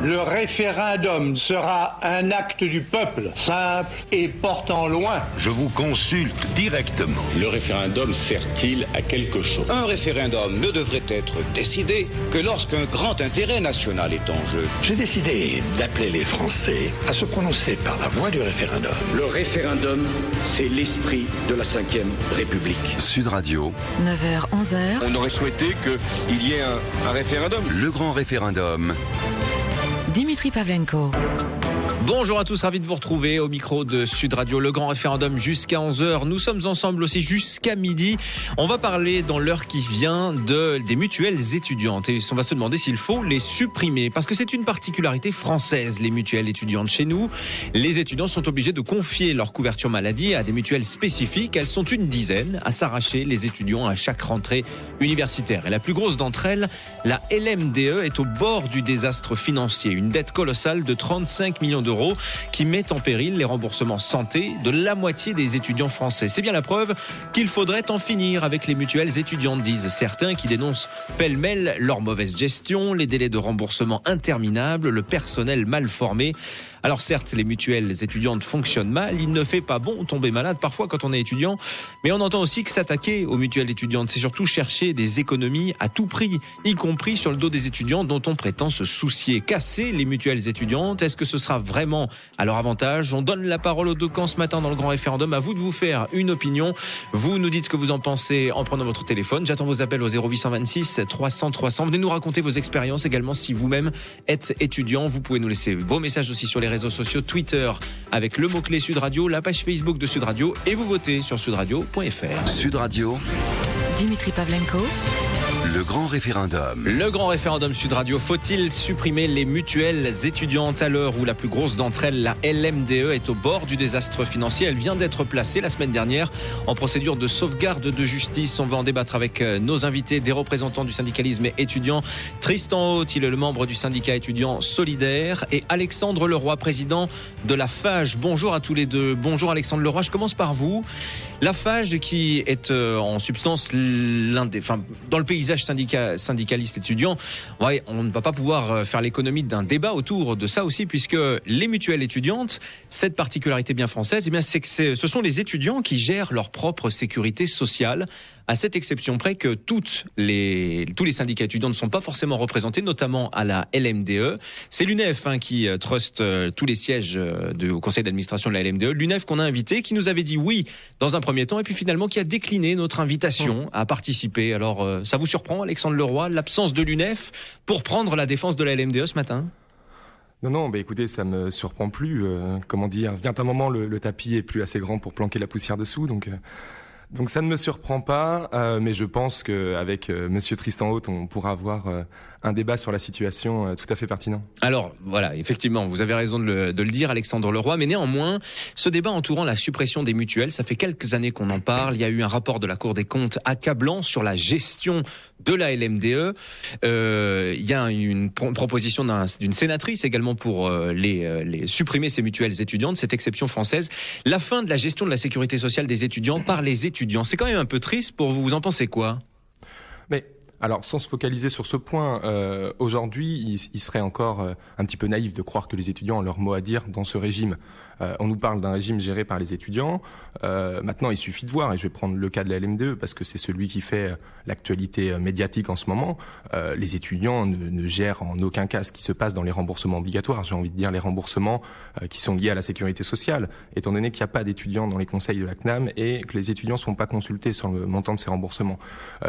Le référendum sera un acte du peuple, simple et portant loin. Je vous consulte directement. Le référendum sert-il à quelque chose ? Un référendum ne devrait être décidé que lorsqu'un grand intérêt national est en jeu. J'ai décidé d'appeler les Français à se prononcer par la voie du référendum. Le référendum, c'est l'esprit de la Ve République. Sud Radio. 9h, 11h. On aurait souhaité qu'il y ait un référendum. Le grand référendum. Dimitri Pavlenko. Bonjour à tous, ravi de vous retrouver au micro de Sud Radio, le grand référendum jusqu'à 11h. Nous sommes ensemble aussi jusqu'à midi. On va parler dans l'heure qui vient des mutuelles étudiantes et on va se demander s'il faut les supprimer parce que c'est une particularité française, les mutuelles étudiantes chez nous. Les étudiants sont obligés de confier leur couverture maladie à des mutuelles spécifiques. Elles sont une dizaine à s'arracher les étudiants à chaque rentrée universitaire. Et la plus grosse d'entre elles, la LMDE, est au bord du désastre financier. Une dette colossale de 35 millions d'euros qui met en péril les remboursements santé de la moitié des étudiants français. C'est bien la preuve qu'il faudrait en finir avec les mutuelles étudiantes, disent certains qui dénoncent pêle-mêle leur mauvaise gestion, les délais de remboursement interminables, le personnel mal formé. Alors certes, les mutuelles étudiantes fonctionnent mal, il ne fait pas bon tomber malade parfois quand on est étudiant, mais on entend aussi que s'attaquer aux mutuelles étudiantes, c'est surtout chercher des économies à tout prix, y compris sur le dos des étudiants dont on prétend se soucier. Casser les mutuelles étudiantes, est-ce que ce sera vraiment à leur avantage ? On donne la parole aux deux camps ce matin dans le grand référendum, à vous de vous faire une opinion. Vous nous dites ce que vous en pensez en prenant votre téléphone. J'attends vos appels au 0826 300 300. Venez nous raconter vos expériences également si vous-même êtes étudiant. Vous pouvez nous laisser vos messages aussi sur les réseaux sociaux, Twitter avec le mot-clé Sud Radio, la page Facebook de Sud Radio et vous votez sur sudradio.fr. Sud Radio. Dimitri Pavlenko. Le grand référendum. Le grand référendum Sud Radio. Faut-il supprimer les mutuelles étudiantes à l'heure où la plus grosse d'entre elles, la LMDE, est au bord du désastre financier ? Elle vient d'être placée la semaine dernière en procédure de sauvegarde de justice. On va en débattre avec nos invités, des représentants du syndicalisme étudiant. Tristan Haute, il est le membre du syndicat étudiant solidaire, et Alexandre Leroy, président de la FAGE. Bonjour à tous les deux. Bonjour Alexandre Leroy, je commence par vous. La FAGE qui est en substance dans le paysage syndicaliste étudiant, on ne va pas pouvoir faire l'économie d'un débat autour de ça aussi, puisque les mutuelles étudiantes, cette particularité bien française, c'est que ce sont les étudiants qui gèrent leur propre sécurité sociale, à cette exception près que tous les syndicats étudiants ne sont pas forcément représentés, notamment à la LMDE. C'est l'UNEF qui truste tous les sièges au conseil d'administration de la LMDE. L'UNEF qu'on a invité, qui nous avait dit oui dans un premier temps, et puis finalement qui a décliné notre invitation à participer. Alors ça vous surprend, Alexandre Leroy, l'absence de l'UNEF pour prendre la défense de la LMDE ce matin ? Non, écoutez, ça me surprend plus. Vient un moment, le tapis est plus assez grand pour planquer la poussière dessous, donc ça ne me surprend pas, mais je pense qu'avec Monsieur Tristan Haute, on pourra avoir un débat sur la situation tout à fait pertinent. Alors voilà, effectivement, vous avez raison de le dire, Alexandre Leroy, mais néanmoins, ce débat entourant la suppression des mutuelles, ça fait quelques années qu'on en parle. Il y a eu un rapport de la Cour des comptes accablant sur la gestion de la LMDE. Il y a une proposition d'une sénatrice également pour les supprimer ces mutuelles étudiantes, cette exception française. La fin de la gestion de la sécurité sociale des étudiants par les étudiants, c'est quand même un peu triste pour vous. Vous en pensez quoi ? Mais alors, sans se focaliser sur ce point, aujourd'hui, il serait encore un petit peu naïf de croire que les étudiants ont leur mot à dire dans ce régime. On nous parle d'un régime géré par les étudiants. Maintenant, il suffit de voir, et je vais prendre le cas de la LMDE parce que c'est celui qui fait l'actualité médiatique en ce moment. Les étudiants ne gèrent en aucun cas ce qui se passe dans les remboursements obligatoires. J'ai envie de dire les remboursements qui sont liés à la sécurité sociale, étant donné qu'il n'y a pas d'étudiants dans les conseils de la CNAM et que les étudiants ne sont pas consultés sur le montant de ces remboursements.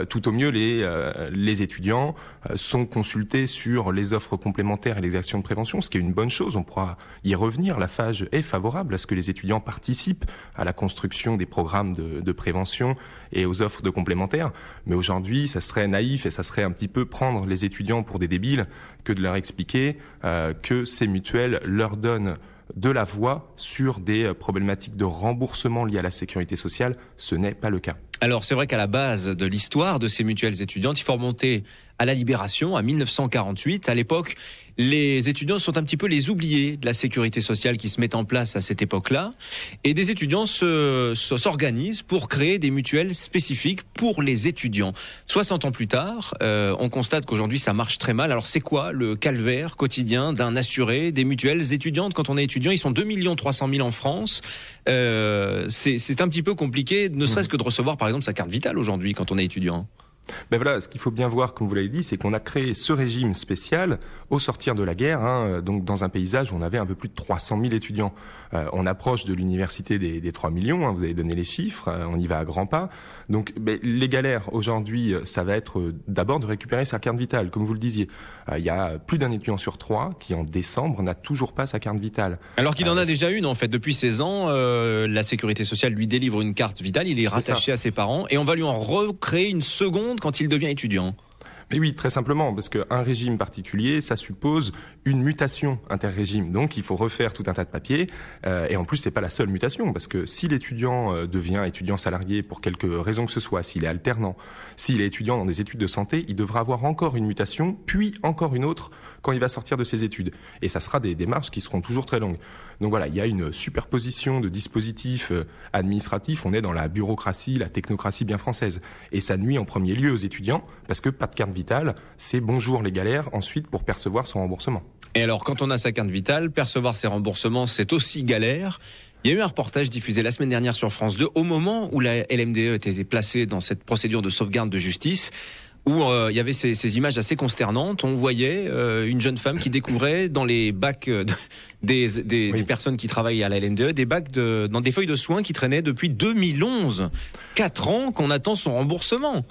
Tout au mieux, les étudiants sont consultés sur les offres complémentaires et les actions de prévention, ce qui est une bonne chose. On pourra y revenir. La FAGE est favorable à ce que les étudiants participent à la construction des programmes de prévention et aux offres de complémentaires. Mais aujourd'hui, ça serait naïf et ça serait un petit peu prendre les étudiants pour des débiles que de leur expliquer que ces mutuelles leur donnent de la voix sur des problématiques de remboursement liées à la sécurité sociale. Ce n'est pas le cas. Alors c'est vrai qu'à la base de l'histoire de ces mutuelles étudiantes, il faut remonter à la Libération, à 1948. À l'époque, les étudiants sont un petit peu les oubliés de la sécurité sociale qui se met en place à cette époque-là. Et des étudiants s'organisent pour créer des mutuelles spécifiques pour les étudiants. 60 ans plus tard, on constate qu'aujourd'hui ça marche très mal. Alors c'est quoi le calvaire quotidien d'un assuré des mutuelles étudiantes quand on est étudiant? Ils sont 2 300 000 en France. C'est un petit peu compliqué, ne serait-ce que de recevoir par exemple sa carte vitale aujourd'hui quand on est étudiant. Ben voilà, ce qu'il faut bien voir, comme vous l'avez dit, c'est qu'on a créé ce régime spécial au sortir de la guerre, donc dans un paysage où on avait un peu plus de 300 000 étudiants. On approche de l'université des 3 millions, vous avez donné les chiffres, on y va à grands pas. Donc les galères aujourd'hui, ça va être d'abord de récupérer sa carte vitale, comme vous le disiez. Il y a plus d'un étudiant sur 3 qui en décembre n'a toujours pas sa carte vitale. Alors qu'il en a déjà une en fait, depuis 16 ans, la sécurité sociale lui délivre une carte vitale, il est rattaché à ses parents et on va lui en recréer une seconde quand il devient étudiant. Mais oui, très simplement, parce qu'un régime particulier, ça suppose une mutation interrégime. Donc, il faut refaire tout un tas de papiers. Et en plus, c'est pas la seule mutation, parce que si l'étudiant devient étudiant salarié pour quelque raison que ce soit, s'il est alternant, s'il est étudiant dans des études de santé, il devra avoir encore une mutation, puis encore une autre quand il va sortir de ses études. Et ça sera des démarches qui seront toujours très longues. Donc voilà, il y a une superposition de dispositifs administratifs. On est dans la bureaucratie, la technocratie bien française. Et ça nuit en premier lieu aux étudiants, parce que pas de carte vitale, c'est bonjour les galères ensuite pour percevoir son remboursement. Et alors, quand on a sa carte vitale, percevoir ses remboursements, c'est aussi galère. Il y a eu un reportage diffusé la semaine dernière sur France 2, au moment où la LMDE était placée dans cette procédure de sauvegarde de justice, où il y avait ces images assez consternantes. On voyait une jeune femme qui découvrait dans les bacs des personnes qui travaillent à la LMDE, des bacs dans des feuilles de soins qui traînaient depuis 2011. 4 ans qu'on attend son remboursement.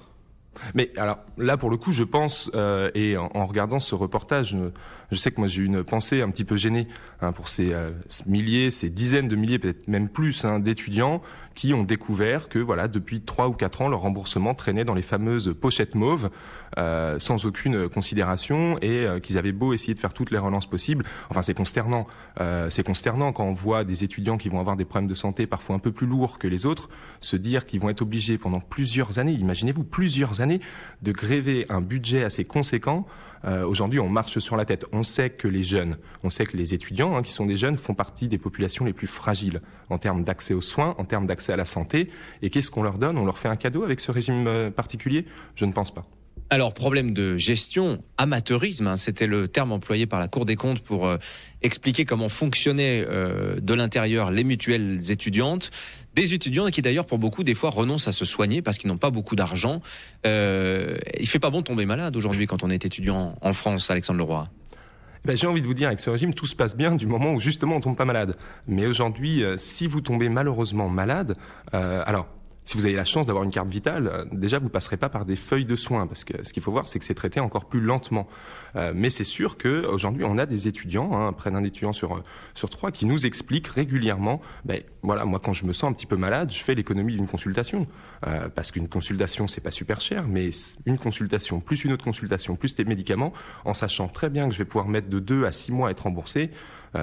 Mais alors là, pour le coup, je pense, et en regardant ce reportage, je sais que moi j'ai eu une pensée un petit peu gênée pour ces milliers, ces dizaines de milliers, peut-être même plus, d'étudiants qui ont découvert que voilà, depuis 3 ou 4 ans, leur remboursement traînait dans les fameuses pochettes mauves, sans aucune considération, et qu'ils avaient beau essayer de faire toutes les relances possibles. Enfin, c'est consternant. C'est consternant quand on voit des étudiants qui vont avoir des problèmes de santé parfois un peu plus lourds que les autres, se dire qu'ils vont être obligés pendant plusieurs années, imaginez-vous, plusieurs années, de gréver un budget assez conséquent. Aujourd'hui, on marche sur la tête. On sait que les jeunes, on sait que les étudiants, qui sont des jeunes, font partie des populations les plus fragiles en termes d'accès aux soins, en termes d'accès à la santé. Et qu'est-ce qu'on leur donne? On leur fait un cadeau avec ce régime particulier? Je ne pense pas. Alors, problème de gestion, amateurisme, c'était le terme employé par la Cour des comptes pour expliquer comment fonctionnaient de l'intérieur les mutuelles étudiantes. Des étudiants qui d'ailleurs pour beaucoup des fois renoncent à se soigner parce qu'ils n'ont pas beaucoup d'argent. Il fait pas bon de tomber malade aujourd'hui quand on est étudiant en France, Alexandre Leroy. J'ai envie de vous dire, avec ce régime, tout se passe bien du moment où justement on tombe pas malade. Mais aujourd'hui, si vous tombez malheureusement malade, alors si vous avez la chance d'avoir une carte vitale, déjà vous passerez pas par des feuilles de soins, parce que ce qu'il faut voir, c'est que c'est traité encore plus lentement. Mais c'est sûr que aujourd'hui, on a des étudiants, près d'un étudiant sur 3, qui nous expliquent régulièrement, voilà, moi quand je me sens un petit peu malade, je fais l'économie d'une consultation, parce qu'une consultation c'est pas super cher, mais une consultation plus une autre consultation plus des médicaments, en sachant très bien que je vais pouvoir mettre de 2 à 6 mois à être remboursé.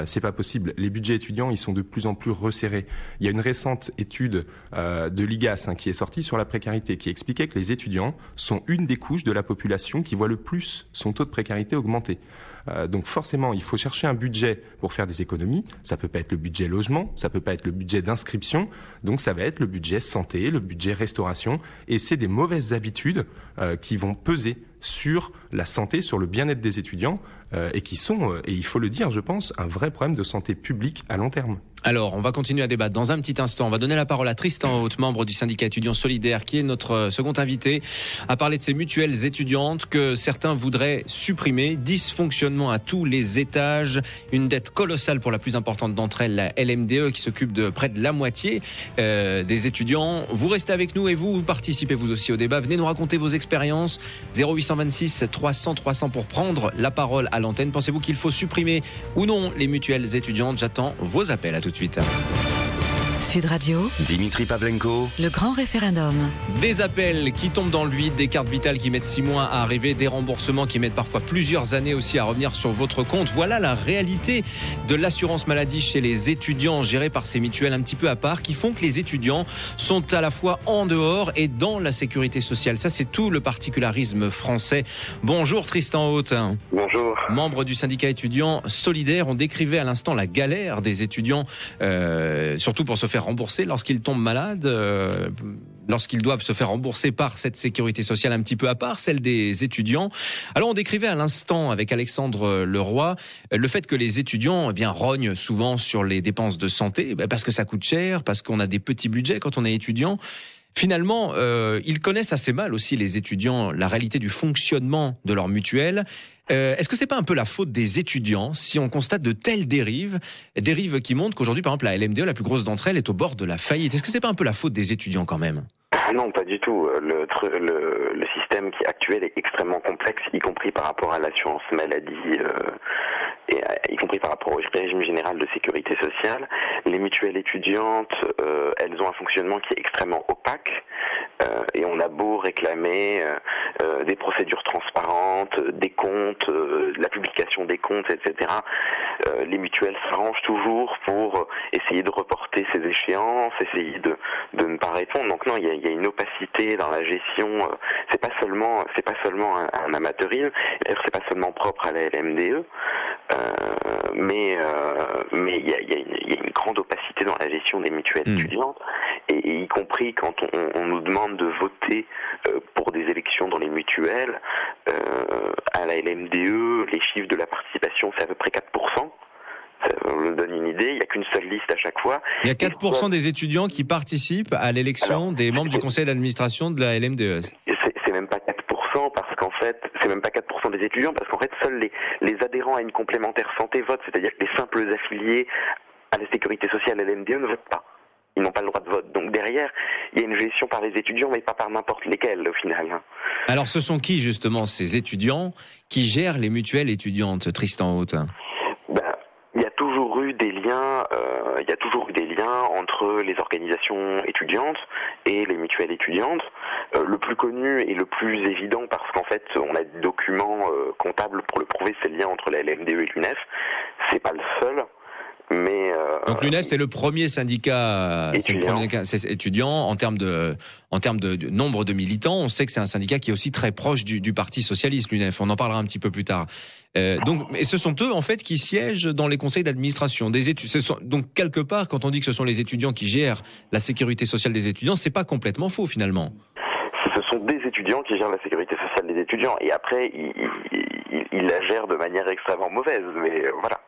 C'est pas possible. Les budgets étudiants, ils sont de plus en plus resserrés. Il y a une récente étude de l'IGAS qui est sortie sur la précarité, qui expliquait que les étudiants sont une des couches de la population qui voit le plus son taux de précarité augmenter. Donc forcément, il faut chercher un budget pour faire des économies. Ça peut pas être le budget logement, ça peut pas être le budget d'inscription. Donc ça va être le budget santé, le budget restauration. Et c'est des mauvaises habitudes qui vont peser sur la santé, sur le bien-être des étudiants et qui sont, et il faut le dire, je pense, un vrai problème de santé publique à long terme. Alors, on va continuer à débattre dans un petit instant. On va donner la parole à Tristan Haute, membre du syndicat étudiant solidaire, qui est notre second invité, à parler de ces mutuelles étudiantes que certains voudraient supprimer. Dysfonctionnement à tous les étages, une dette colossale pour la plus importante d'entre elles, la LMDE, qui s'occupe de près de la moitié des étudiants. Vous restez avec nous et vous participez vous aussi au débat. Venez nous raconter vos expériences. 0826 300 300 pour prendre la parole à l'antenne. Pensez-vous qu'il faut supprimer ou non les mutuelles étudiantes? J'attends vos appels. À tout de suite. Sud Radio, Dimitri Pavlenko, le grand référendum. Des appels qui tombent dans le vide, des cartes vitales qui mettent 6 mois à arriver, des remboursements qui mettent parfois plusieurs années aussi à revenir sur votre compte. Voilà la réalité de l'assurance maladie chez les étudiants, gérés par ces mutuelles un petit peu à part, qui font que les étudiants sont à la fois en dehors et dans la sécurité sociale. Ça, c'est tout le particularisme français. Bonjour Tristan Haute. Bonjour. Membre du syndicat étudiant solidaire, on décrivait à l'instant la galère des étudiants, surtout pour se faire rembourser lorsqu'ils tombent malades, lorsqu'ils doivent se faire rembourser par cette sécurité sociale un petit peu à part, celle des étudiants. Alors on décrivait à l'instant avec Alexandre Leroy le fait que les étudiants rognent souvent sur les dépenses de santé, parce que ça coûte cher, parce qu'on a des petits budgets quand on est étudiant. Finalement, ils connaissent assez mal aussi, les étudiants, la réalité du fonctionnement de leur mutuelle. Est-ce que c'est pas un peu la faute des étudiants si on constate de telles dérives qui montrent qu'aujourd'hui, par exemple, la LMDE, la plus grosse d'entre elles, est au bord de la faillite? Est-ce que c'est pas un peu la faute des étudiants quand même? Non, pas du tout. Le système actuel est extrêmement complexe, y compris par rapport à l'assurance maladie et y compris par rapport au régime général de sécurité sociale. Les mutuelles étudiantes, elles ont un fonctionnement qui est extrêmement opaque et on a beau réclamer des procédures transparentes, des comptes, la publication des comptes, etc. Les mutuelles s'arrangent toujours pour essayer de reporter ces échéances, essayer de ne pas répondre. Donc non, il y a une opacité dans la gestion. C'est pas seulement un amateurisme. D'ailleurs, c'est pas seulement propre à la LMDE, mais il y a une grande opacité dans la gestion des mutuelles étudiantes, et y compris quand on nous demande de voter pour des élections dans les mutuelles. À la LMDE, les chiffres de la participation, c'est à peu près 4%. Ça me donne une idée, il n'y a qu'une seule liste à chaque fois. Il y a 4% des étudiants qui participent à l'élection des membres du conseil d'administration de la LMDE. C'est même pas 4% parce qu'en fait, c'est même pas 4% des étudiants parce qu'en fait, seuls les adhérents à une complémentaire santé votent, c'est-à-dire que les simples affiliés à la sécurité sociale à la LMDE ne votent pas. Ils n'ont pas le droit de vote. Donc derrière, il y a une gestion par les étudiants, mais pas par n'importe lesquels au final. Alors ce sont qui justement ces étudiants qui gèrent les mutuelles étudiantes, Tristan Haute? Il y a toujours eu des liens, entre les organisations étudiantes et les mutuelles étudiantes. Le plus connu et le plus évident, parce qu'en fait, on a des documents comptables pour le prouver, c'est le lien entre la LMDE et l'UNEF. C'est pas le seul. Mais donc l'UNEF, c'est le premier syndicat étudiant en termes de nombre de militants. On sait que c'est un syndicat qui est aussi très proche du Parti socialiste, l'UNEF. On en parlera un petit peu plus tard. Et ce sont eux en fait qui siègent dans les conseils d'administration des études. Donc quelque part, quand on dit que ce sont les étudiants qui gèrent la sécurité sociale des étudiants, c'est pas complètement faux finalement. Ce sont des étudiants qui gèrent la sécurité sociale des étudiants, et après ils la gèrent de manière extrêmement mauvaise. Mais voilà.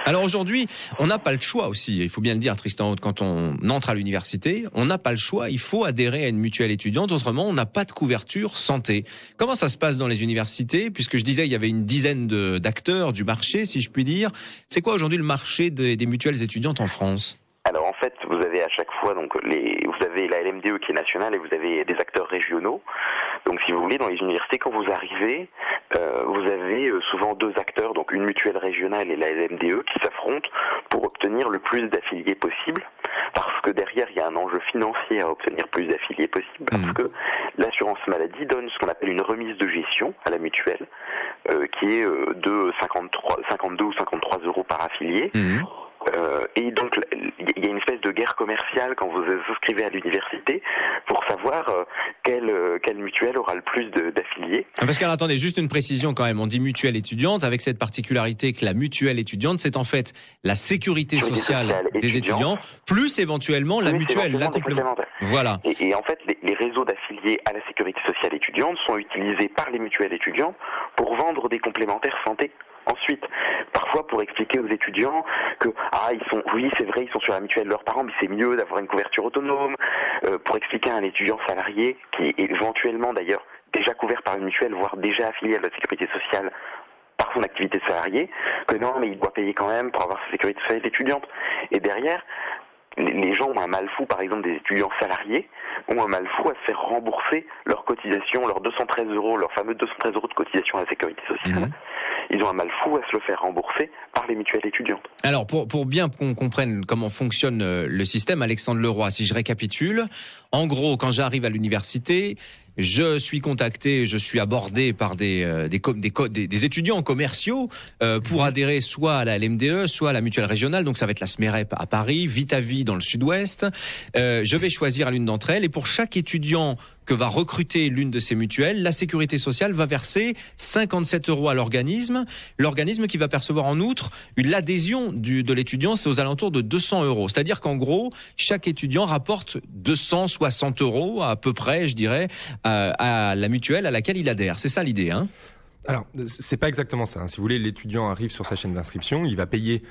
Alors aujourd'hui, on n'a pas le choix aussi, il faut bien le dire Tristan Haute, quand on entre à l'université, on n'a pas le choix, il faut adhérer à une mutuelle étudiante, autrement on n'a pas de couverture santé. Comment ça se passe dans les universités? Puisque je disais il y avait une dizaine d'acteurs du marché, si je puis dire. C'est quoi aujourd'hui le marché des mutuelles étudiantes en France? Alors en fait, vous avez à chaque fois vous avez la LMDE qui est nationale et vous avez des acteurs régionaux. Donc si vous voulez, dans les universités, quand vous arrivez, vous avez souvent deux acteurs, donc une mutuelle régionale et la LMDE qui s'affrontent pour obtenir le plus d'affiliés possible. Parce que derrière, il y a un enjeu financier à obtenir plus d'affiliés possible, parce que l'assurance maladie donne ce qu'on appelle une remise de gestion à la mutuelle, qui est de 52 ou 53 euros par affilié. Et donc, il y a une espèce de guerre commerciale quand vous souscrivez à l'université pour savoir quelle mutuelle aura le plus d'affiliés. Parce qu'attendez, juste une précision quand même. On dit mutuelle étudiante avec cette particularité que la mutuelle étudiante, c'est en fait la sécurité sociale des étudiants, plus éventuellement la mutuelle, la complémentaire. Voilà. Et en fait, les réseaux d'affiliés à la sécurité sociale étudiante sont utilisés par les mutuelles étudiantes pour vendre des complémentaires santé. Ensuite, parfois pour expliquer aux étudiants que c'est vrai, ils sont sur la mutuelle de leurs parents, mais c'est mieux d'avoir une couverture autonome. Pour expliquer à un étudiant salarié qui est éventuellement d'ailleurs déjà couvert par une mutuelle, voire déjà affilié à la sécurité sociale par son activité de salarié, que non, mais il doit payer quand même pour avoir sa sécurité sociale étudiante. Et derrière, les gens ont un mal fou, par exemple des étudiants salariés, ont un mal fou à se faire rembourser leurs cotisations, leurs 213 euros, leurs fameux 213 euros de cotisation à la sécurité sociale. ils ont un mal fou à se le faire rembourser par les mutuelles étudiantes. Alors, pour bien qu'on comprenne comment fonctionne le système, Alexandre Leroy, si je récapitule, en gros, quand j'arrive à l'université, je suis contacté, je suis abordé par des étudiants commerciaux pour adhérer soit à la LMDE, soit à la mutuelle régionale. Donc ça va être la SMEREP à Paris, Vitavie dans le sud-ouest. Je vais choisir l'une d'entre elles et pour chaque étudiant que va recruter l'une de ces mutuelles, la sécurité sociale va verser 57 € à l'organisme. L'organisme qui va percevoir en outre l'adhésion de l'étudiant, c'est aux alentours de 200 €. C'est-à-dire qu'en gros, chaque étudiant rapporte 260 € à peu près, je dirais, à la mutuelle à laquelle il adhère. C'est ça l'idée, hein ? Alors, c'est pas exactement ça. Si vous voulez, l'étudiant arrive sur sa chaîne d'inscription, il va payer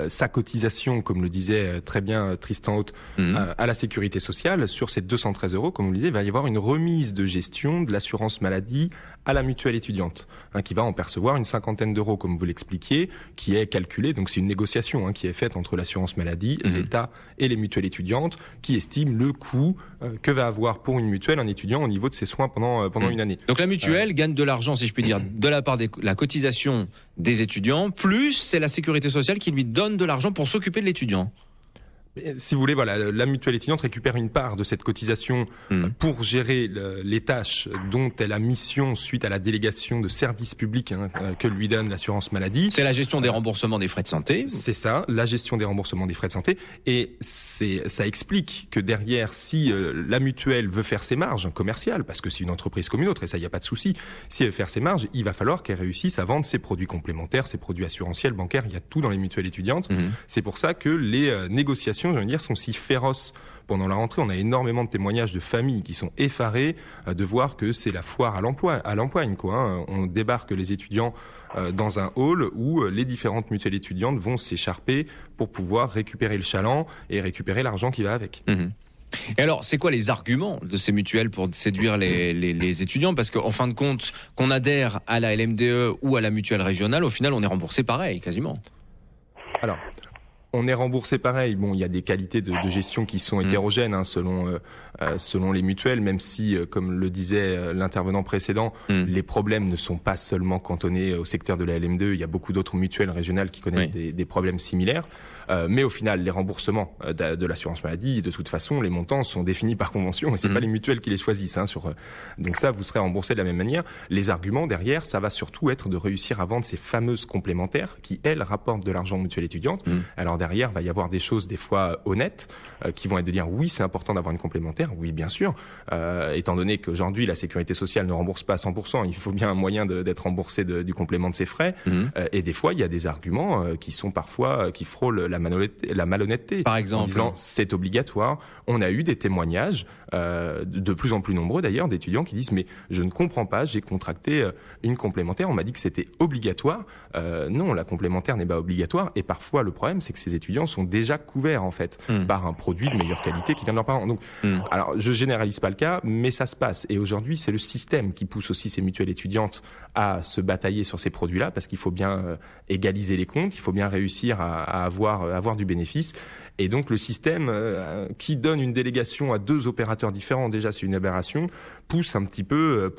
sa cotisation, comme le disait très bien Tristan Haute, à la sécurité sociale. Sur ces 213 €, comme vous le disiez, il va y avoir une remise de gestion de l'assurance maladie à la mutuelle étudiante, qui va en percevoir une cinquantaine d'euros, comme vous l'expliquiez, qui est calculée. Donc c'est une négociation qui est faite entre l'assurance maladie, l'État et les mutuelles étudiantes, qui estiment le coût que va avoir pour une mutuelle un étudiant au niveau de ses soins pendant une année. Donc la mutuelle gagne de l'argent, si je puis dire, de la part de la cotisation des étudiants, plus c'est la sécurité sociale qui lui donne de l'argent pour s'occuper de l'étudiant. Si vous voulez, voilà, la mutuelle étudiante récupère une part de cette cotisation pour gérer les tâches dont elle a mission suite à la délégation de services publics que lui donne l'assurance maladie. C'est la gestion des remboursements des frais de santé. C'est ça, la gestion des remboursements des frais de santé. Et ça explique que derrière, si la mutuelle veut faire ses marges commerciales, parce que c'est une entreprise comme une autre, et ça, il n'y a pas de souci, si elle veut faire ses marges, il va falloir qu'elle réussisse à vendre ses produits complémentaires, ses produits assurantiels, bancaires, il y a tout dans les mutuelles étudiantes. C'est pour ça que les négociations, je veux dire, sont si féroces pendant la rentrée. On a énormément de témoignages de familles qui sont effarées de voir que c'est la foire à l'empoigne, quoi. On débarque les étudiants dans un hall où les différentes mutuelles étudiantes vont s'écharper pour pouvoir récupérer le chaland et récupérer l'argent qui va avec. Et alors, c'est quoi les arguments de ces mutuelles pour séduire les étudiants ? Parce qu'en fin de compte, qu'on adhère à la LMDE ou à la mutuelle régionale, au final, on est remboursé pareil, quasiment. Alors, on est remboursé pareil. Bon, il y a des qualités de gestion qui sont hétérogènes selon les mutuelles, même si, comme le disait l'intervenant précédent, les problèmes ne sont pas seulement cantonnés au secteur de la LM2. Il y a beaucoup d'autres mutuelles régionales qui connaissent des problèmes similaires. Mais au final, les remboursements de l'assurance maladie, de toute façon, les montants sont définis par convention et c'est pas les mutuelles qui les choisissent. Donc ça, vous serez remboursé de la même manière. Les arguments derrière, ça va surtout être de réussir à vendre ces fameuses complémentaires qui, elles, rapportent de l'argent aux mutuelles étudiantes. Alors derrière, va y avoir des choses des fois honnêtes qui vont être de dire oui, c'est important d'avoir une complémentaire. Oui, bien sûr. Étant donné qu'aujourd'hui, la sécurité sociale ne rembourse pas à 100%, il faut bien un moyen d'être remboursé du complément de ses frais. Et des fois, il y a des arguments qui sont parfois, qui frôlent la malhonnêteté. Par exemple. En disant, c'est obligatoire. On a eu des témoignages, de plus en plus nombreux d'ailleurs, d'étudiants qui disent, mais je ne comprends pas, j'ai contracté une complémentaire, on m'a dit que c'était obligatoire. Non, la complémentaire n'est pas obligatoire. Et parfois, le problème, c'est que ces étudiants sont déjà couverts, en fait, par un produit de meilleure qualité qui vient de leurs parents. Donc, alors, je généralise pas le cas, mais ça se passe. Et aujourd'hui, c'est le système qui pousse aussi ces mutuelles étudiantes à se batailler sur ces produits-là, parce qu'il faut bien égaliser les comptes, il faut bien réussir à avoir du bénéfice. Et donc le système qui donne une délégation à deux opérateurs différents, déjà c'est une aberration, pousse un petit peu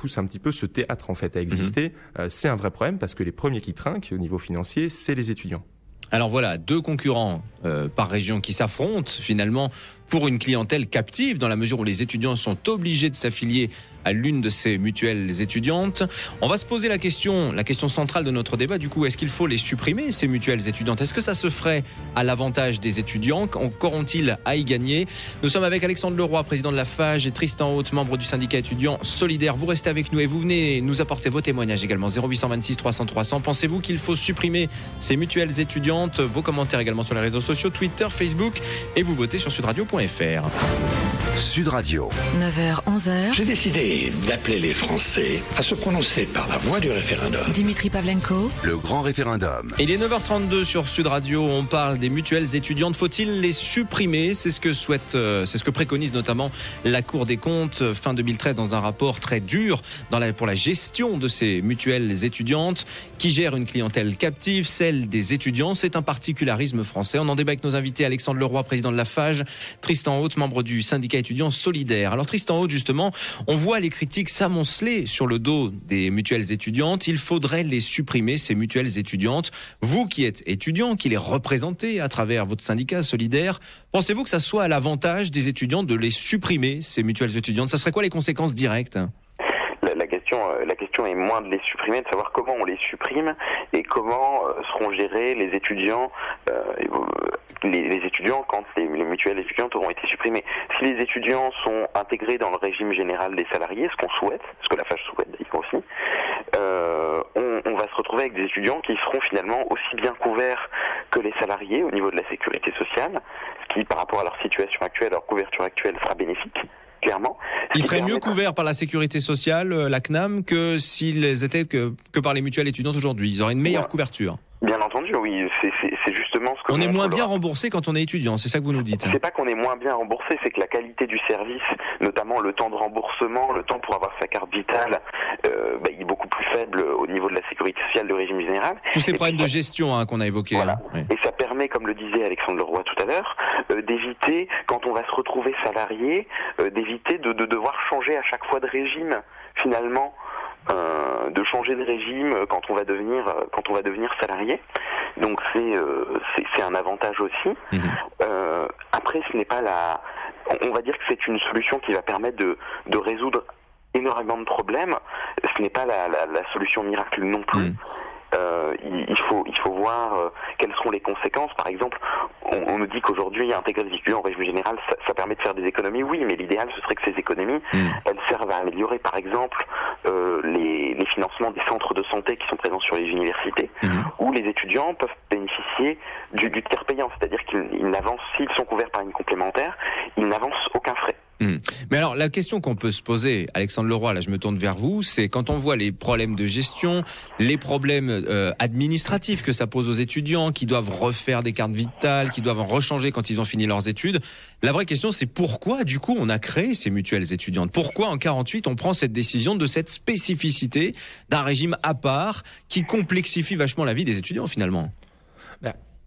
ce théâtre en fait à exister. C'est un vrai problème parce que les premiers qui trinquent au niveau financier, c'est les étudiants. Alors voilà, deux concurrents par région qui s'affrontent finalement pour une clientèle captive dans la mesure où les étudiants sont obligés de s'affilier à l'une de ces mutuelles étudiantes. On va se poser la question centrale de notre débat, du coup, est-ce qu'il faut les supprimer, ces mutuelles étudiantes ? Est-ce que ça se ferait à l'avantage des étudiants ? Qu'auront-ils à y gagner ? Nous sommes avec Alexandre Leroy, président de la FAGE, et Tristan Haute, membre du syndicat étudiant solidaire. Vous restez avec nous et vous venez nous apporter vos témoignages également. 0826 300 300. Pensez-vous qu'il faut supprimer ces mutuelles étudiantes ? Vos commentaires également sur les réseaux sociaux, Twitter, Facebook, et vous votez sur sudradio.fr. Sud Radio. 9h, 11h. J'ai décidé d'appeler les Français à se prononcer par la voie du référendum. Dimitri Pavlenko. Le grand référendum. Il est 9h32 sur Sud Radio. On parle des mutuelles étudiantes. Faut-il les supprimer ? C'est ce que préconise notamment la Cour des comptes fin 2013 dans un rapport très dur pour la gestion de ces mutuelles étudiantes qui gèrent une clientèle captive, celle des étudiants. C'est un particularisme français. On en débat avec nos invités, Alexandre Leroy, président de la FAGE, Tristan Haute, membre du syndicat étudiants solidaires. Alors Tristan Aude, justement, on voit les critiques s'amonceler sur le dos des mutuelles étudiantes. Il faudrait les supprimer, ces mutuelles étudiantes. Vous qui êtes étudiant, qui les représentez à travers votre syndicat solidaire, pensez-vous que ça soit à l'avantage des étudiants de les supprimer, ces mutuelles étudiantes? Ça serait quoi les conséquences directes? La question est moins de les supprimer, de savoir comment on les supprime et comment seront gérés les étudiants quand les mutuelles étudiantes auront été supprimées. Si les étudiants sont intégrés dans le régime général des salariés, ce qu'on souhaite, ce que la FAGE souhaite d'ailleurs aussi, on va se retrouver avec des étudiants qui seront finalement aussi bien couverts que les salariés au niveau de la sécurité sociale, ce qui par rapport à leur situation actuelle, leur couverture actuelle sera bénéfique. Clairement. Ils seraient mieux couverts par la sécurité sociale, la CNAM, que s'ils étaient que par les mutuelles étudiantes aujourd'hui. Ils auraient une meilleure couverture. Bien entendu, oui. C'est justement ce que... On est moins bien remboursé quand on est étudiant, c'est ça que vous nous dites. C'est pas qu'on est moins bien remboursé, c'est que la qualité du service, notamment le temps de remboursement, le temps pour avoir sa carte vitale, il est beaucoup plus faible au niveau de la sécurité sociale du régime général. Tous ces problèmes de gestion qu'on a évoqués. Voilà. Oui. Et ça permet, comme le disait Alexandre Leroy tout à l'heure, d'éviter, quand on va se retrouver salarié, d'éviter de devoir changer à chaque fois de régime, finalement. De changer de régime quand on va devenir salarié. Donc c'est un avantage aussi. Après, ce n'est pas on va dire que c'est une solution qui va permettre de résoudre énormément de problèmes. Ce n'est pas la solution miracle non plus. Il faut voir quelles seront les conséquences. Par exemple, on nous dit qu'aujourd'hui intégrer les étudiants au régime général, ça permet de faire des économies. Oui, mais l'idéal ce serait que ces économies, elles servent à améliorer, par exemple, les financements des centres de santé qui sont présents sur les universités, où les étudiants peuvent bénéficier du tiers payant, c'est-à-dire qu'ils n'avancent, s'ils sont couverts par une complémentaire, ils n'avancent aucun frais. Mais alors, la question qu'on peut se poser, Alexandre Leroy, là je me tourne vers vous, c'est quand on voit les problèmes de gestion, les problèmes administratifs que ça pose aux étudiants, qui doivent refaire des cartes vitales, qui doivent en rechanger quand ils ont fini leurs études. La vraie question, c'est pourquoi, du coup, on a créé ces mutuelles étudiantes? Pourquoi, en 48, on prend cette décision de cette spécificité d'un régime à part qui complexifie vachement la vie des étudiants, finalement?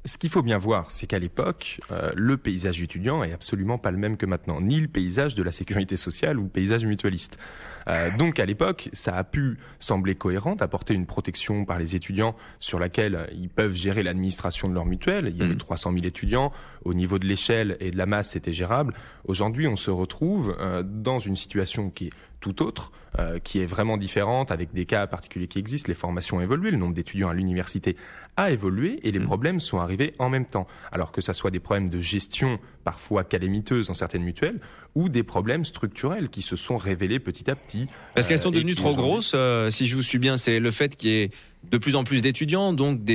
Ce qu'il faut bien voir, c'est qu'à l'époque, le paysage étudiant est absolument pas le même que maintenant, ni le paysage de la sécurité sociale ou le paysage mutualiste. Donc à l'époque, ça a pu sembler cohérent d'apporter une protection par les étudiants sur laquelle ils peuvent gérer l'administration de leur mutuelle. Il y avait 300 000 étudiants. Au niveau de l'échelle et de la masse, c'était gérable. Aujourd'hui, on se retrouve dans une situation qui est tout autre, qui est vraiment différente, avec des cas particuliers qui existent. Les formations ont évolué, le nombre d'étudiants à l'université a évolué et les problèmes sont arrivés en même temps. Alors que ça soit des problèmes de gestion parfois calamiteuses dans certaines mutuelles ou des problèmes structurels qui se sont révélés petit à petit. Parce qu'elles sont devenues trop grosses, si je vous suis bien, c'est le fait qu'il y ait de plus en plus d'étudiants, donc que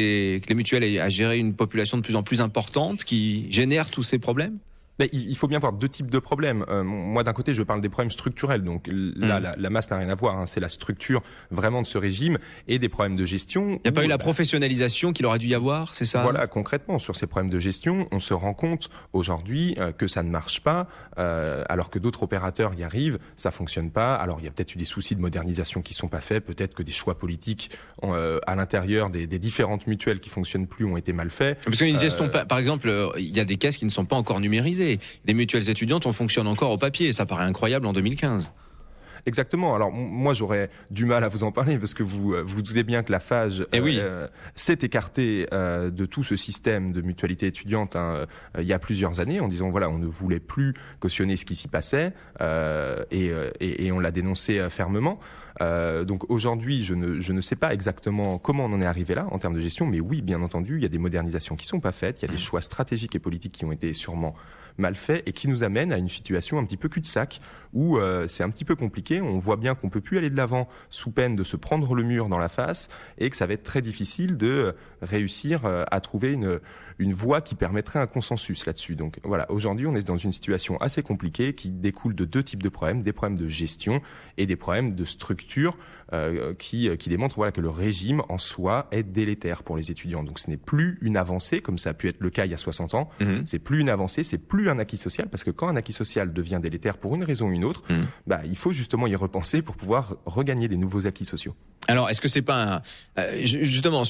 les mutuelles aient à gérer une population de plus en plus importante qui génère tous ces problèmes? Il faut bien voir deux types de problèmes. Moi, d'un côté, je parle des problèmes structurels. Donc là, la masse n'a rien à voir. C'est la structure vraiment de ce régime et des problèmes de gestion. Il n'y a pas eu la professionnalisation qu'il aurait dû y avoir, c'est ça? Voilà, concrètement, sur ces problèmes de gestion, on se rend compte aujourd'hui que ça ne marche pas, alors que d'autres opérateurs y arrivent, ça fonctionne pas. Alors, il y a peut-être eu des soucis de modernisation qui sont pas faits. Peut-être que des choix politiques à l'intérieur des différentes mutuelles qui fonctionnent plus ont été mal faits. Parce qu'une gestion, par exemple, il y a des caisses qui ne sont pas encore numérisées. Les mutuelles étudiantes, on fonctionne encore au papier. Ça paraît incroyable en 2015. Exactement. Alors moi j'aurais du mal à vous en parler parce que vous doutez bien que la FAGE s'est écartée de tout ce système de mutualité étudiante il y a plusieurs années en disant voilà, on ne voulait plus cautionner ce qui s'y passait et on l'a dénoncé fermement. Donc aujourd'hui, je ne sais pas exactement comment on en est arrivé là en termes de gestion, mais oui, bien entendu, il y a des modernisations qui sont pas faites, il y a des choix stratégiques et politiques qui ont été sûrement mal faits et qui nous amènent à une situation un petit peu cul-de-sac où c'est un petit peu compliqué. On voit bien qu'on peut plus aller de l'avant sous peine de se prendre le mur dans la face et que ça va être très difficile de réussir à trouver une voie qui permettrait un consensus là-dessus. Donc voilà, aujourd'hui, on est dans une situation assez compliquée qui découle de deux types de problèmes, des problèmes de gestion et des problèmes de structure qui démontrent voilà, que le régime en soi est délétère pour les étudiants. Donc ce n'est plus une avancée, comme ça a pu être le cas il y a 60 ans, c'est plus une avancée, c'est plus un acquis social, parce que quand un acquis social devient délétère pour une raison ou une autre, il faut justement y repenser pour pouvoir regagner des nouveaux acquis sociaux. Alors, est-ce que c'est pas justement,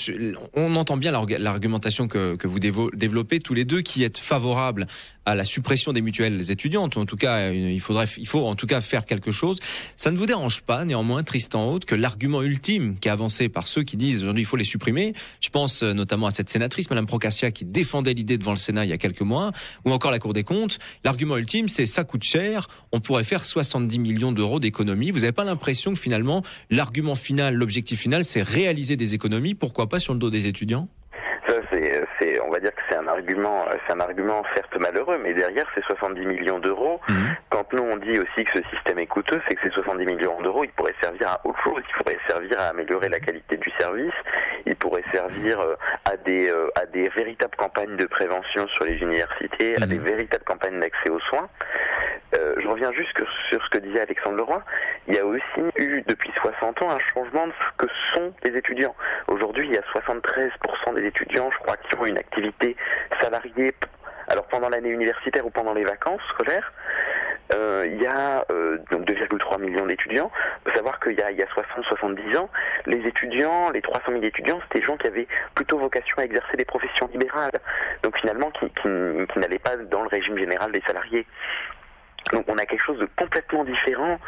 on entend bien l'argumentation que vous développez tous les deux, qui êtes favorables à la suppression des mutuelles étudiantes, ou en tout cas, il faut en tout cas faire quelque chose. Ça ne vous dérange pas, néanmoins, Tristan Haute, que l'argument ultime qui est avancé par ceux qui disent aujourd'hui il faut les supprimer, je pense notamment à cette sénatrice, Madame Procaccia, qui défendait l'idée devant le Sénat il y a quelques mois, ou encore la Cour des comptes, l'argument ultime, c'est ça coûte cher, on pourrait faire 70 millions d'euros d'économies. Vous n'avez pas l'impression que finalement, l'argument final, l'objectif final, c'est réaliser des économies, pourquoi pas sur le dos des étudiants ? Ça, on va dire que c'est un argument certes malheureux, mais derrière ces 70 millions d'euros, quand nous on dit aussi que ce système est coûteux, c'est que ces 70 millions d'euros, ils pourraient servir à autre chose, ils pourraient servir à améliorer la qualité du service, ils pourraient servir à des véritables campagnes de prévention sur les universités, à des véritables campagnes d'accès aux soins. Je reviens juste sur ce que disait Alexandre Leroy. Il y a aussi eu depuis 60 ans un changement de ce que sont les étudiants. Aujourd'hui, il y a 73% des étudiants, je crois, qui ont une activité salariée, alors pendant l'année universitaire ou pendant les vacances scolaires. Il y a donc 2,3 millions d'étudiants. Il faut savoir qu'il y a 60-70 ans, les étudiants, les 300 000 étudiants, c'était des gens qui avaient plutôt vocation à exercer des professions libérales. Donc finalement, qui n'allaient pas dans le régime général des salariés. Donc on a quelque chose de complètement différent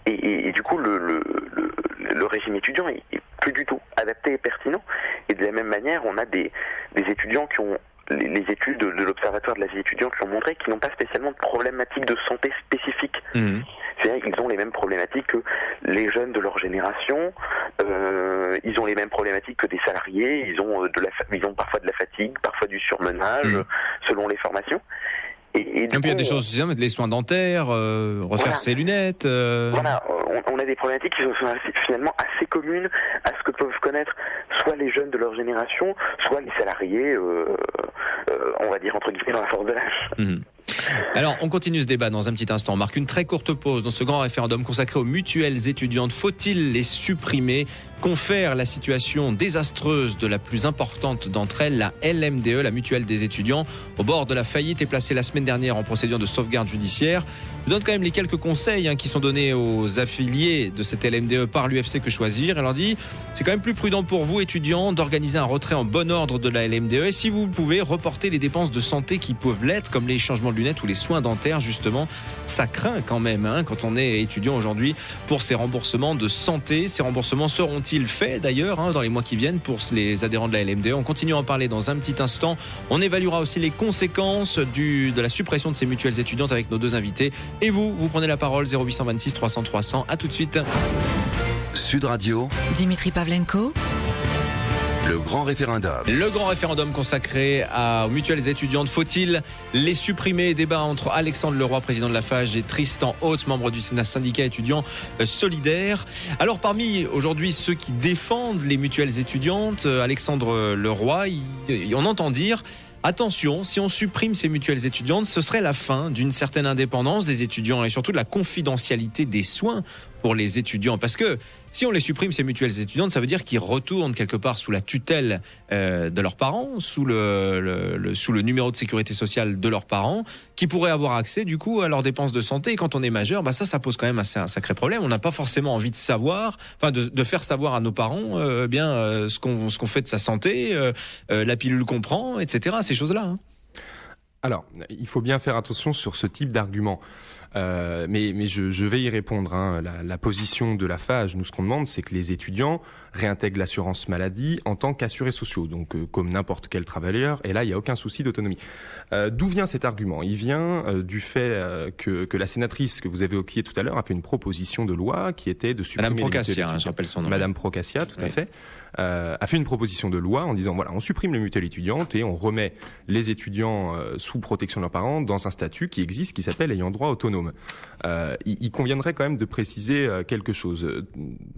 et du coup le régime étudiant est plus du tout adapté et pertinent. Et de la même manière, on a des étudiants qui ont les études de l'Observatoire de la vie étudiante qui ont montré qu'ils n'ont pas spécialement de problématiques de santé spécifiques. C'est-à-dire qu'ils ont les mêmes problématiques que les jeunes de leur génération, ils ont les mêmes problématiques que des salariés, ils ont parfois de la fatigue, parfois du surmenage, selon les formations. Et puis il y a des choses, les soins dentaires, refaire ses lunettes. Voilà, on a des problématiques qui sont finalement assez communes à ce que peuvent connaître soit les jeunes de leur génération, soit les salariés, on va dire entre guillemets dans la force de l'âge. Alors, on continue ce débat dans un petit instant. On marque une très courte pause dans ce grand référendum consacré aux mutuelles étudiantes. Faut-il les supprimer ? Confère la situation désastreuse de la plus importante d'entre elles, la LMDE, la mutuelle des étudiants, au bord de la faillite, est placée la semaine dernière en procédure de sauvegarde judiciaire. Je donne quand même les quelques conseils qui sont donnés aux affiliés de cette LMDE par l'UFC Que Choisir. Elle leur dit, c'est quand même plus prudent pour vous, étudiants, d'organiser un retrait en bon ordre de la LMDE. Et si vous pouvez, reporter les dépenses de santé qui peuvent l'être, comme les changements de lunettes ou les soins dentaires, justement. Ça craint quand même quand on est étudiant aujourd'hui pour ces remboursements de santé. Ces remboursements seront-ils faits d'ailleurs dans les mois qui viennent pour les adhérents de la LMDE? On continue à en parler dans un petit instant. On évaluera aussi les conséquences de la suppression de ces mutuelles étudiantes avec nos deux invités. Et vous prenez la parole, 0826 300 300. À tout de suite. Sud Radio, Dimitri Pavlenko. Le grand référendum. Le grand référendum consacré aux mutuelles étudiantes. Faut-il les supprimer? Débat entre Alexandre Leroy, président de la FAGE, et Tristan Haute, membre du syndicat étudiant solidaire. Alors parmi aujourd'hui ceux qui défendent les mutuelles étudiantes, Alexandre Leroy, on entend dire... Attention, si on supprime ces mutuelles étudiantes, ce serait la fin d'une certaine indépendance des étudiants et surtout de la confidentialité des soins pour les étudiants. Parce que si on les supprime, ces mutuelles étudiantes, ça veut dire qu'ils retournent quelque part sous la tutelle de leurs parents, sous le numéro de sécurité sociale de leurs parents, qui pourraient avoir accès du coup à leurs dépenses de santé. Et quand on est majeur, ça pose quand même un sacré problème. On n'a pas forcément envie de savoir, de faire savoir à nos parents ce qu'on fait de sa santé, la pilule qu'on prend, etc. Ces choses-là. Alors, il faut bien faire attention sur ce type d'argument. Mais je vais y répondre. La position de la FAGE, nous, ce qu'on demande, c'est que les étudiants réintègrent l'assurance maladie en tant qu'assurés sociaux, donc comme n'importe quel travailleur, et là, il n'y a aucun souci d'autonomie. D'où vient cet argument? Il vient du fait que la sénatrice que vous avez évoquée tout à l'heure a fait une proposition de loi qui était de supprimer... Madame Procaccia, je rappelle son nom. Madame Procaccia, tout à fait. A fait une proposition de loi en disant, voilà, on supprime les mutuelles étudiantes et on remet les étudiants sous protection de leurs parents dans un statut qui existe, qui s'appelle ayant droit autonome. Il conviendrait quand même de préciser quelque chose.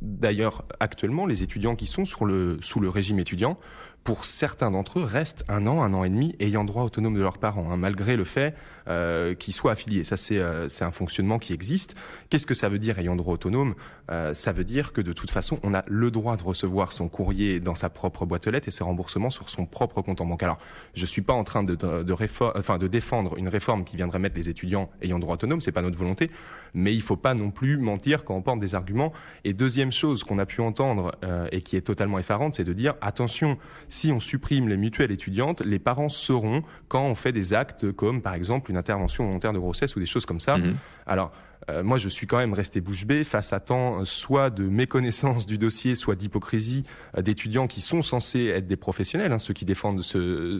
D'ailleurs, actuellement, les étudiants qui sont sous le régime étudiant, pour certains d'entre eux, restent un an et demi ayant droit autonome de leurs parents, malgré le fait qu'ils soient affiliés. Ça, c'est un fonctionnement qui existe. Qu'est-ce que ça veut dire ayant droit autonome? Ça veut dire que de toute façon, on a le droit de recevoir son courrier dans sa propre boîte aux lettres et ses remboursements sur son propre compte en banque. Alors, je suis pas en train de défendre une réforme qui viendrait mettre les étudiants ayant droit autonome, c'est pas notre volonté, mais il faut pas non plus mentir quand on porte des arguments. Et deuxième chose qu'on a pu entendre et qui est totalement effarante, c'est de dire attention, si on supprime les mutuelles étudiantes, les parents sauront quand on fait des actes comme par exemple une intervention volontaire de grossesse ou des choses comme ça. Alors moi, je suis quand même resté bouche bée face à tant soit de méconnaissance du dossier, soit d'hypocrisie d'étudiants qui sont censés être des professionnels, ceux qui défendent ce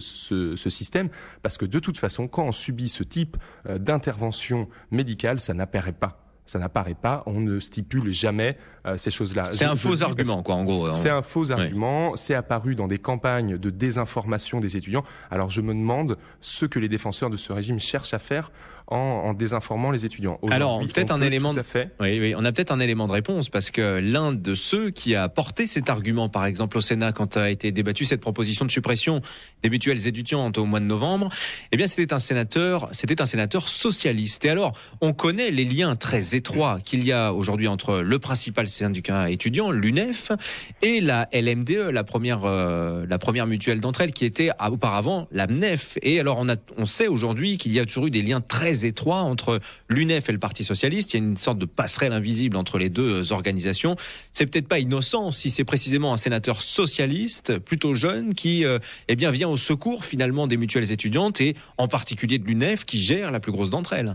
système, parce que de toute façon, quand on subit ce type d'intervention médicale, ça n'apparaît pas. On ne stipule jamais ces choses-là. C'est un faux argument, quoi, en gros. C'est un faux argument, c'est apparu dans des campagnes de désinformation des étudiants. Alors je me demande ce que les défenseurs de ce régime cherchent à faire en désinformant les étudiants. Alors, peut-être un élément tout à fait. Oui, on a peut-être un élément de réponse, parce que l'un de ceux qui a porté cet argument, par exemple au Sénat, quand a été débattue cette proposition de suppression des mutuelles étudiantes au mois de novembre, eh bien c'était un sénateur socialiste. Et alors, on connaît les liens très étroits qu'il y a aujourd'hui entre le principal syndicat étudiant, l'UNEF, et la LMDE, la première mutuelle d'entre elles, qui était auparavant la MNEF. Et alors, on sait aujourd'hui qu'il y a toujours eu des liens très étroit entre l'UNEF et le Parti socialiste. Il y a une sorte de passerelle invisible entre les deux organisations. C'est peut-être pas innocent si c'est précisément un sénateur socialiste, plutôt jeune, qui vient au secours finalement des mutuelles étudiantes et en particulier de l'UNEF qui gère la plus grosse d'entre elles.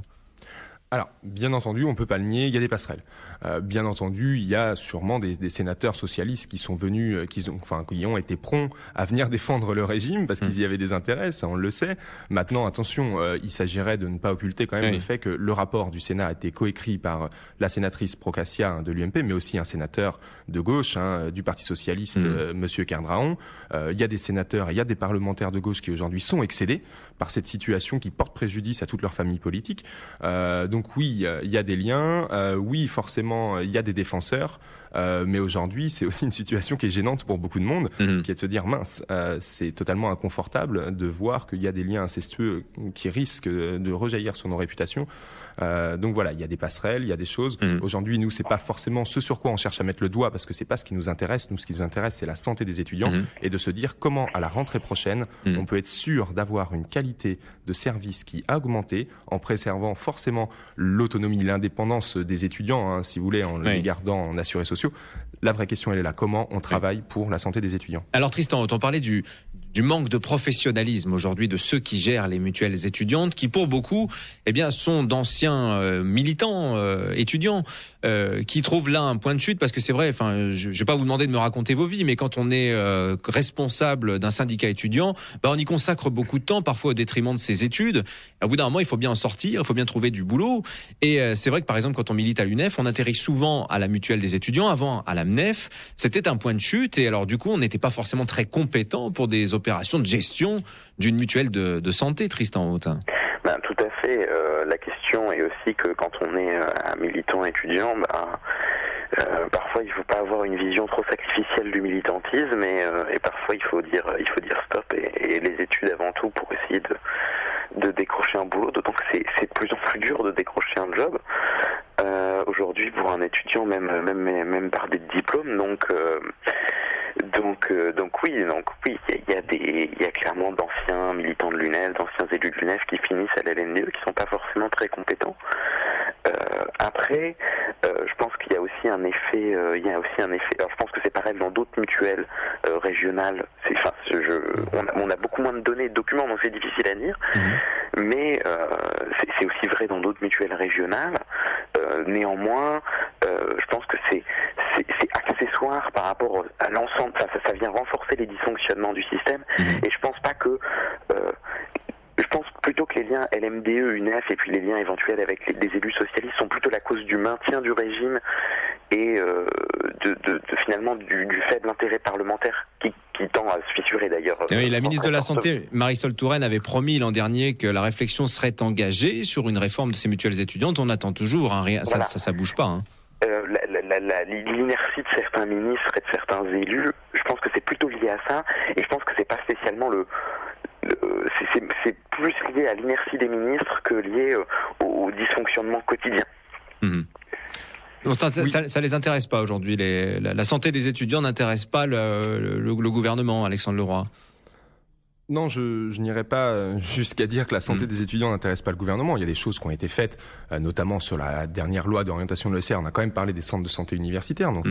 Alors, bien entendu, on peut pas le nier, il y a des passerelles. Bien entendu, il y a sûrement des sénateurs socialistes qui sont venus, qui ont été prompts à venir défendre le régime parce qu'ils y avaient des intérêts, ça on le sait. Maintenant, attention, il s'agirait de ne pas occulter quand même le fait que le rapport du Sénat a été coécrit par la sénatrice Procaccia de l'UMP, mais aussi un sénateur de gauche du Parti socialiste, Monsieur Kerdraon. Il y a des sénateurs et il y a des parlementaires de gauche qui aujourd'hui sont excédés par cette situation qui porte préjudice à toute leur famille politique. Donc oui, il y a des liens, oui forcément il y a des défenseurs, mais aujourd'hui c'est aussi une situation qui est gênante pour beaucoup de monde, qui est de se dire mince, c'est totalement inconfortable de voir qu'il y a des liens incestueux qui risquent de rejaillir sur nos réputations. Donc voilà, il y a des passerelles, il y a des choses. Aujourd'hui, nous, c'est pas forcément ce sur quoi on cherche à mettre le doigt, parce que c'est pas ce qui nous intéresse. Nous, ce qui nous intéresse, c'est la santé des étudiants et de se dire comment, à la rentrée prochaine, on peut être sûr d'avoir une qualité de service qui a augmenté en préservant forcément l'autonomie, l'indépendance des étudiants, si vous voulez, en les gardant en assurés sociaux. La vraie question, elle est là. Comment on travaille pour la santé des étudiants? Alors Tristan, on parlait du manque de professionnalisme aujourd'hui de ceux qui gèrent les mutuelles étudiantes, qui pour beaucoup, sont d'anciens militants étudiants qui trouvent là un point de chute, parce que c'est vrai. Je vais pas vous demander de me raconter vos vies, mais quand on est responsable d'un syndicat étudiant, on y consacre beaucoup de temps, parfois au détriment de ses études. Au bout d'un moment, il faut bien en sortir, il faut bien trouver du boulot. Et c'est vrai que par exemple, quand on milite à l'UNEF, on atterrit souvent à la mutuelle des étudiants, avant à la MNEF. C'était un point de chute, et alors du coup, on n'était pas forcément très compétent pour des opérations de gestion d'une mutuelle de santé, Tristan Hautain. Tout à fait. La question est aussi que quand on est un militant étudiant, parfois il ne faut pas avoir une vision trop sacrificielle du militantisme, et parfois il faut dire stop et les études avant tout pour essayer de décrocher un boulot, d'autant que c'est de plus en plus dur de décrocher un job aujourd'hui pour un étudiant, même par des diplômes. Donc oui, il y a clairement d'anciens militants de l'UNEF, d'anciens élus de l'UNEF qui finissent à la LNDE, qui sont pas forcément très compétents. Après, je pense qu'il y a aussi un effet. Alors, je pense que c'est pareil dans d'autres mutuelles régionales. On a beaucoup moins de données et de documents, donc c'est difficile à dire. Mais c'est aussi vrai dans d'autres mutuelles régionales. Néanmoins, je pense que c'est accessoire par rapport à l'ensemble. Ça vient renforcer les dysfonctionnements du système. Et je pense pas que. Je pense plutôt que les liens LMDE, UNEF et puis les liens éventuels avec les élus socialistes sont plutôt la cause du maintien du régime et finalement du faible intérêt parlementaire qui tend à se fissurer d'ailleurs. Oui, la ministre de la Santé, Marisol Touraine, avait promis l'an dernier que la réflexion serait engagée sur une réforme de ces mutuelles étudiantes. On attend toujours, ça bouge pas. L'inertie de certains ministres et de certains élus, je pense que c'est plutôt lié à ça, et je pense que c'est pas spécialement c'est plus lié à l'inertie des ministres que lié au dysfonctionnement quotidien. Donc ça les intéresse pas aujourd'hui. La santé des étudiants n'intéresse pas le gouvernement, Alexandre Leroy. Non, je n'irai pas jusqu'à dire que la santé des étudiants n'intéresse pas le gouvernement. Il y a des choses qui ont été faites, notamment sur la dernière loi d'orientation de l'ESR. On a quand même parlé des centres de santé universitaires. Donc,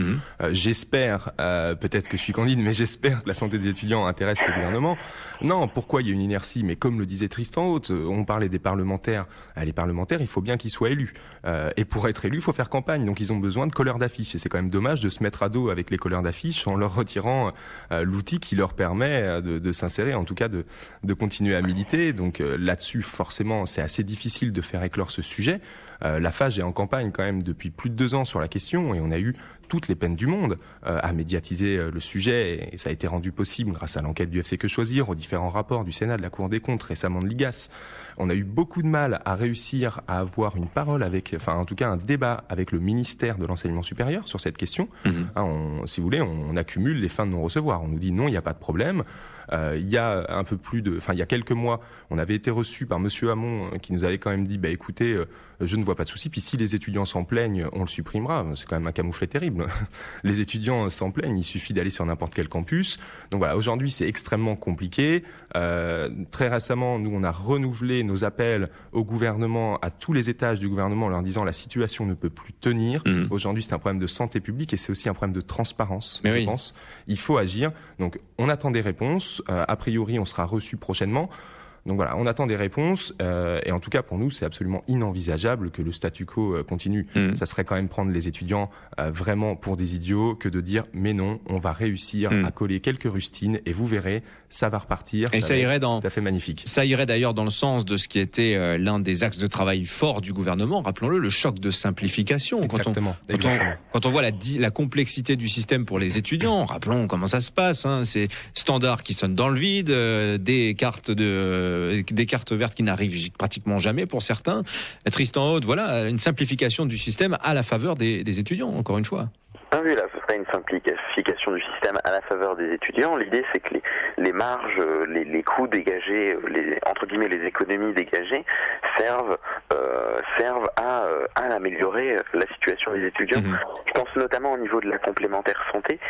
j'espère, peut-être que je suis candide, mais j'espère que la santé des étudiants intéresse le gouvernement. Non, pourquoi il y a une inertie? Mais comme le disait Tristan Haute, on parlait des parlementaires. Les parlementaires, il faut bien qu'ils soient élus. Et pour être élus, il faut faire campagne. Donc, ils ont besoin de colleurs d'affiches. Et c'est quand même dommage de se mettre à dos avec les colleurs d'affiches en leur retirant l'outil qui leur permet de s'insérer, en tout cas de continuer à militer. Donc là-dessus, forcément, c'est assez difficile de faire éclore ce sujet. La FAGE est en campagne quand même depuis plus de 2 ans sur la question et on a eu toutes les peines du monde à médiatiser le sujet et ça a été rendu possible grâce à l'enquête du FC Que Choisir, aux différents rapports du Sénat, de la Cour des comptes, récemment de l'IGAS. On a eu beaucoup de mal à réussir à avoir une parole en tout cas un débat avec le ministère de l'Enseignement supérieur sur cette question. Si vous voulez, on accumule les fins de non-recevoir. On nous dit non, il n'y a pas de problème. Il y a il y a quelques mois, on avait été reçu par Monsieur Hamon qui nous avait quand même dit, écoutez, je ne vois pas de souci. Puis si les étudiants s'en plaignent, on le supprimera. C'est quand même un camouflet terrible. Les étudiants s'en plaignent, il suffit d'aller sur n'importe quel campus. Donc voilà, aujourd'hui c'est extrêmement compliqué. Très récemment, nous on a renouvelé nos appels au gouvernement, à tous les étages du gouvernement, en leur disant la situation ne peut plus tenir. Aujourd'hui c'est un problème de santé publique et c'est aussi un problème de transparence. Je pense. Il faut agir. Donc on attend des réponses. A priori, on sera reçu prochainement. Donc voilà, on attend des réponses et en tout cas pour nous c'est absolument inenvisageable que le statu quo continue. Ça serait quand même prendre les étudiants vraiment pour des idiots que de dire mais non, on va réussir à coller quelques rustines et vous verrez, ça va repartir. Et ça irait tout à fait magnifique. Ça irait d'ailleurs dans le sens de ce qui était l'un des axes de travail forts du gouvernement, rappelons-le, le choc de simplification. Exactement. Quand on voit la complexité du système pour les étudiants, rappelons comment ça se passe, c'est standard qui sonne dans le vide, des cartes vertes qui n'arrivent pratiquement jamais pour certains. Tristan Haute, voilà, une simplification du système à la faveur des étudiants, encore une fois. Ah oui, là, ce serait une simplification du système à la faveur des étudiants. L'idée, c'est que les marges, les coûts dégagés, entre guillemets, les économies dégagées servent à améliorer la situation des étudiants. Je pense notamment au niveau de la complémentaire santé.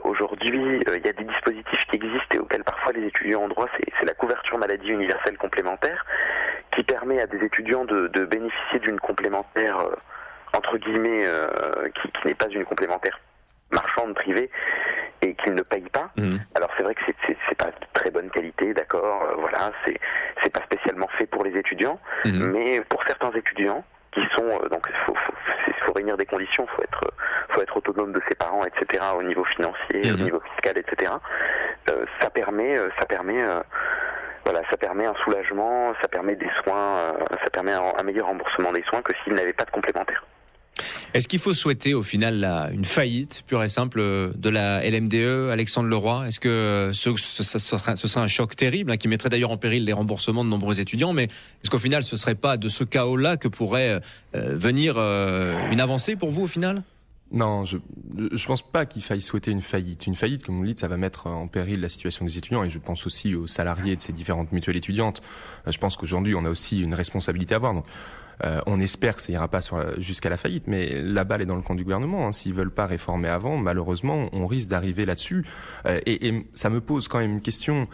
Aujourd'hui, il y a des dispositifs qui existent et auxquels parfois les étudiants ont droit. C'est la couverture maladie universelle complémentaire qui permet à des étudiants de bénéficier d'une complémentaire entre guillemets, qui n'est pas une complémentaire marchande privée et qu'ils ne payent pas. Alors c'est vrai que c'est pas de très bonne qualité, d'accord, voilà, c'est pas spécialement fait pour les étudiants, mais pour certains étudiants qui sont donc faut réunir des conditions, faut être autonome de ses parents, etc. au niveau financier, au niveau fiscal, etc. Ça permet un soulagement, ça permet des soins, ça permet un meilleur remboursement des soins que s'ils n'avaient pas de complémentaire. Est-ce qu'il faut souhaiter au final une faillite pure et simple de la LMDE, Alexandre Leroy? Est-ce que ce serait un choc terrible qui mettrait d'ailleurs en péril les remboursements de nombreux étudiants, mais est-ce qu'au final ce serait pas de ce chaos-là que pourrait venir une avancée pour vous au final? Non, je pense pas qu'il faille souhaiter une faillite. Une faillite, comme vous le dites, ça va mettre en péril la situation des étudiants et je pense aussi aux salariés de ces différentes mutuelles étudiantes. Je pense qu'aujourd'hui, on a aussi une responsabilité à avoir. Donc, on espère que ça ira pas jusqu'à la faillite, mais la balle est dans le camp du gouvernement. S'ils veulent pas réformer avant, malheureusement, on risque d'arriver là-dessus. Et ça me pose quand même une question.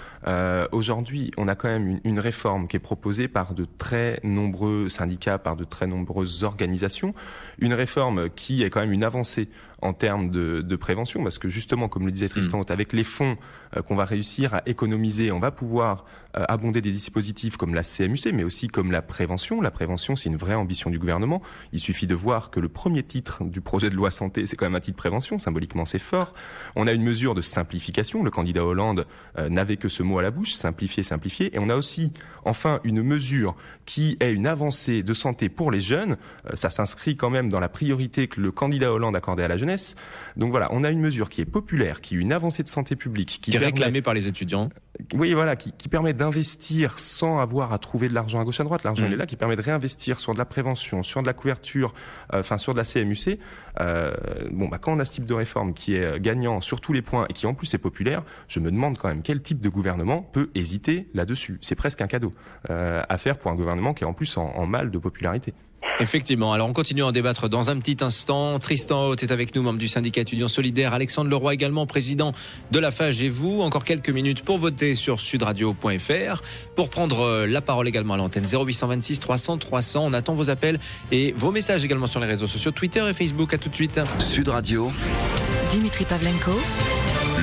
Aujourd'hui, on a quand même une réforme qui est proposée par de très nombreux syndicats, par de très nombreuses organisations. Une réforme qui est quand même une avancée en termes de prévention, parce que justement, comme le disait Tristan, avec les fonds qu'on va réussir à économiser, on va pouvoir abonder des dispositifs comme la CMUC, mais aussi comme la prévention. La prévention, c'est une vraie ambition du gouvernement. Il suffit de voir que le premier titre du projet de loi santé, c'est quand même un titre prévention. Symboliquement, c'est fort. On a une mesure de simplification. Le candidat Hollande n'avait que ce mot à la bouche, simplifier, simplifier. Et on a aussi, enfin, une mesure qui est une avancée de santé pour les jeunes. Ça s'inscrit quand même dans la priorité que le candidat Hollande accordait à la jeunesse. Donc voilà, on a une mesure qui est populaire, qui est une avancée de santé publique, qui est réclamée par les étudiants. Oui, voilà, qui permet d'investir sans avoir à trouver de l'argent à gauche à droite. L'argent il est là, qui permet de réinvestir sur de la prévention, sur de la couverture, sur de la CMUC. Quand on a ce type de réforme qui est gagnant sur tous les points et qui en plus est populaire, je me demande quand même quel type de gouvernement peut hésiter là-dessus. C'est presque un cadeau à faire pour un gouvernement qui est en plus en mal de popularité. Effectivement. Alors on continue à en débattre dans un petit instant. Tristan Haute est avec nous, membre du syndicat étudiant solidaire. Alexandre Leroy également, président de la FAGE. Et vous, encore quelques minutes pour voter sur sudradio.fr. Pour prendre la parole également à l'antenne 0826 300 300. On attend vos appels et vos messages également sur les réseaux sociaux, Twitter et Facebook. À tout de suite. Sud Radio, Dimitri Pavlenko,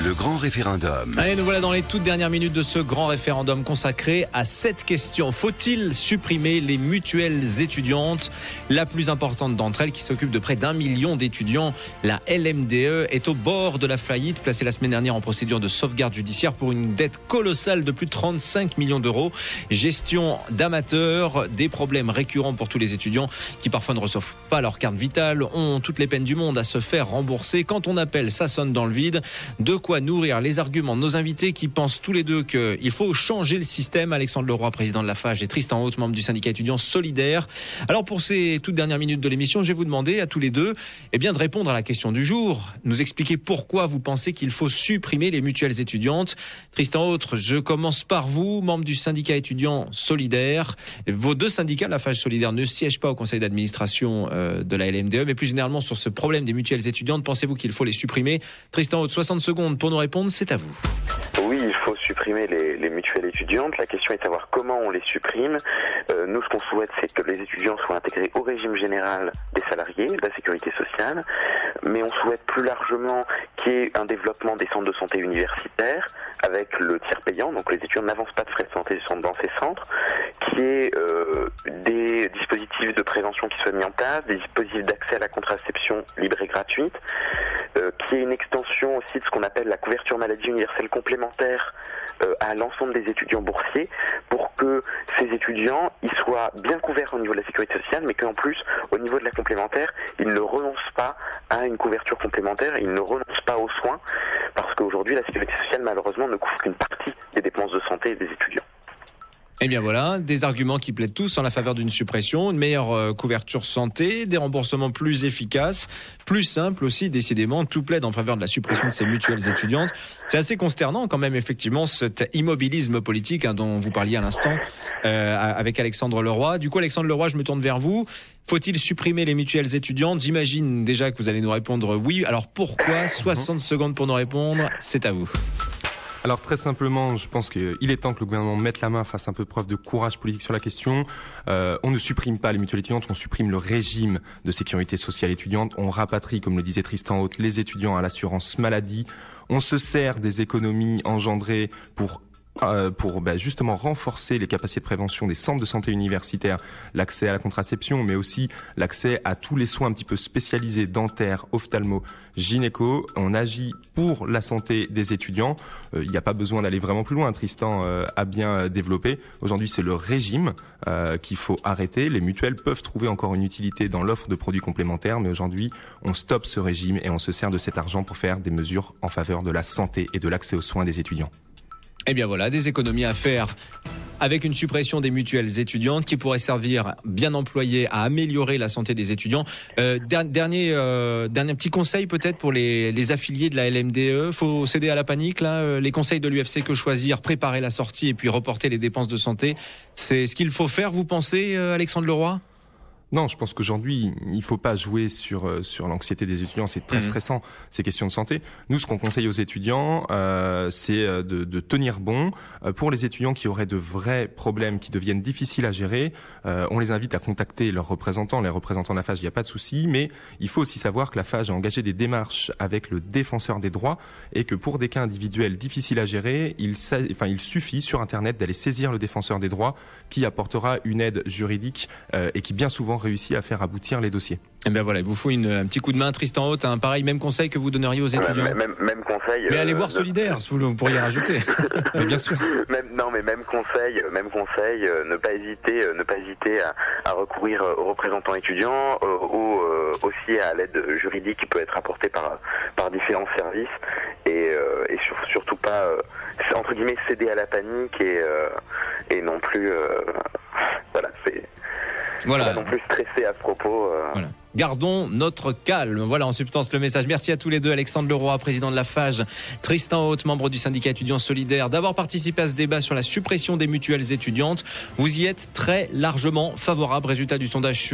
le grand référendum. Allez, nous voilà dans les toutes dernières minutes de ce grand référendum consacré à cette question. Faut-il supprimer les mutuelles étudiantes? La plus importante d'entre elles, qui s'occupe de près d'1 million d'étudiants, la LMDE, est au bord de la faillite, placée la semaine dernière en procédure de sauvegarde judiciaire pour une dette colossale de plus de 35 millions d'euros. Gestion d'amateurs, des problèmes récurrents pour tous les étudiants qui parfois ne reçoivent pas leur carte vitale, ont toutes les peines du monde à se faire rembourser. Quand on appelle, ça sonne dans le vide. De quoi nourrir les arguments de nos invités qui pensent tous les deux qu'il faut changer le système. Alexandre Leroy, président de la FAGE, et Tristan Haute, membre du syndicat étudiant solidaire. Alors pour ces toutes dernières minutes de l'émission, je vais vous demander à tous les deux de répondre à la question du jour, nous expliquer pourquoi vous pensez qu'il faut supprimer les mutuelles étudiantes. Tristan Haute, je commence par vous, membre du syndicat étudiant solidaire. Vos deux syndicats, la FAGE solidaire, ne siègent pas au conseil d'administration de la LMDE, mais plus généralement sur ce problème des mutuelles étudiantes, pensez-vous qu'il faut les supprimer? Tristan Haute, 60 secondes pour nous répondre, c'est à vous. Oui, il faut supprimer les mutuelles étudiantes. La question est de savoir comment on les supprime. Nous, ce qu'on souhaite, c'est que les étudiants soient intégrés au régime général des salariés, de la sécurité sociale. Mais on souhaite plus largement qu'il y ait un développement des centres de santé universitaires avec le tiers payant. Donc les étudiants n'avancent pas de frais de santé dans ces centres. Qu'il y ait des dispositifs de prévention qui soient mis en place, des dispositifs d'accès à la contraception libre et gratuite. Qu'il y ait une extension aussi de ce qu'on appelle la couverture maladie universelle complémentaire à l'ensemble des étudiants boursiers pour que ces étudiants ils soient bien couverts au niveau de la sécurité sociale, mais qu'en plus, au niveau de la complémentaire, ils ne renoncent pas à une couverture complémentaire, ils ne renoncent pas aux soins, parce qu'aujourd'hui, la sécurité sociale, malheureusement, ne couvre qu'une partie des dépenses de santé des étudiants. Eh bien voilà, des arguments qui plaident tous en la faveur d'une suppression, une meilleure couverture santé, des remboursements plus efficaces, plus simples aussi, décidément, tout plaide en faveur de la suppression de ces mutuelles étudiantes. C'est assez consternant quand même, effectivement, cet immobilisme politique dont vous parliez à l'instant avec Alexandre Leroy. Du coup, Alexandre Leroy, je me tourne vers vous. Faut-il supprimer les mutuelles étudiantes? J'imagine déjà que vous allez nous répondre oui. Alors pourquoi? 60 secondes pour nous répondre, c'est à vous. Alors très simplement, je pense qu'il est temps que le gouvernement mette la main, fasse un peu preuve de courage politique sur la question. On ne supprime pas les mutuelles étudiantes, on supprime le régime de sécurité sociale étudiante. On rapatrie, comme le disait Tristan Haute, les étudiants à l'assurance maladie. On se sert des économies engendrées pour justement renforcer les capacités de prévention des centres de santé universitaires, l'accès à la contraception, mais aussi l'accès à tous les soins un petit peu spécialisés, dentaires, ophtalmo, gynéco. On agit pour la santé des étudiants. Il n'y a pas besoin d'aller vraiment plus loin. Tristan a bien développé. Aujourd'hui, c'est le régime qu'il faut arrêter. Les mutuelles peuvent trouver encore une utilité dans l'offre de produits complémentaires, mais aujourd'hui, on stoppe ce régime et on se sert de cet argent pour faire des mesures en faveur de la santé et de l'accès aux soins des étudiants. Eh bien voilà, des économies à faire avec une suppression des mutuelles étudiantes qui pourrait servir, bien employée, à améliorer la santé des étudiants. Dernier petit conseil peut-être pour les affiliés de la LMDE. Faut céder à la panique là. Les conseils de l'UFC, que choisir? Préparer la sortie et puis reporter les dépenses de santé. C'est ce qu'il faut faire, vous pensez, Alexandre Leroy? Non, je pense qu'aujourd'hui, il faut pas jouer sur l'anxiété des étudiants. C'est très stressant, ces questions de santé. Nous, ce qu'on conseille aux étudiants, c'est de tenir bon. Pour les étudiants qui auraient de vrais problèmes, qui deviennent difficiles à gérer, on les invite à contacter leurs représentants. Les représentants de la FAGE, il n'y a pas de souci. Mais il faut aussi savoir que la FAGE a engagé des démarches avec le défenseur des droits et que pour des cas individuels difficiles à gérer, il suffit sur Internet d'aller saisir le défenseur des droits qui apportera une aide juridique et qui bien souvent réussi à faire aboutir les dossiers. Et ben voilà, il vous faut un petit coup de main. Tristan Haute, pareil, même conseil que vous donneriez aux étudiants. Même conseil. Mais allez voir Solidaire, vous pourriez rajouter. Mais bien sûr. Même conseil, ne pas hésiter à recourir aux représentants étudiants, ou aussi à l'aide juridique qui peut être apportée par différents services, et surtout pas entre guillemets céder à la panique et non plus pas non plus stresser à ce propos. Voilà. Gardons notre calme. Voilà en substance le message. Merci à tous les deux. Alexandre Leroy, président de la FAGE, Tristan Haute, membre du syndicat étudiant solidaire, d'avoir participé à ce débat sur la suppression des mutuelles étudiantes. Vous y êtes très largement favorable. Résultat du sondage sur